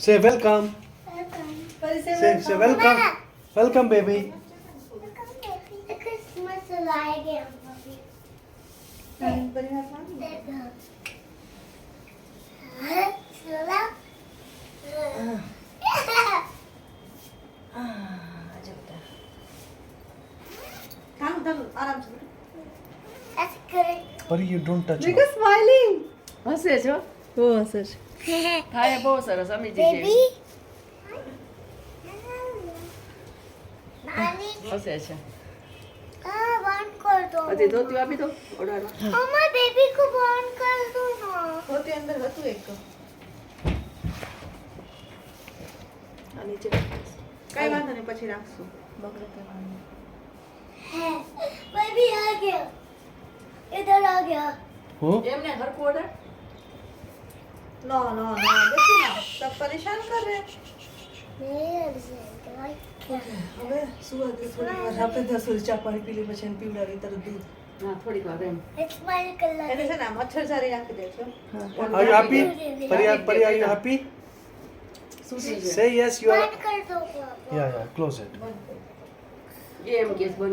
Say welcome. Say welcome. Welcome, baby. Christmas light है But you don't touch Because smiling. હસે છો બહુ હસે છે. થાય બહુ સરસ અમીજી बेबी છે नानी હસે છે बंद कर दो હજી ધોતી આપી દો ઓડાડવા मम्मा बेबी को बंद कर दो ना પોતે અંદર હતું એક આ નીચે કઈ વાંધો નહીં પછી રાખશું બગડે કરવાનું है बेबी आ गया इधर आ गया Who? એમને હરખું ઓર્ડર નો નો નો देखो ना सब परेशान कर रहे हैं હવે સુવા દે થોડીક વાર આપણે 10 વાગે ચા પાણી પી લે પછી એને પીવડાવી તરત દૂધ હા થોડીક વાર એમ It's my color. એને છે ને મચ્છરજારી રાખી દેજો Are you happy? Pari, are you happy? સૂતી છે Say yes, you are. बंद कर दो पापा Yeah, close it. એમ ગેસ બંધ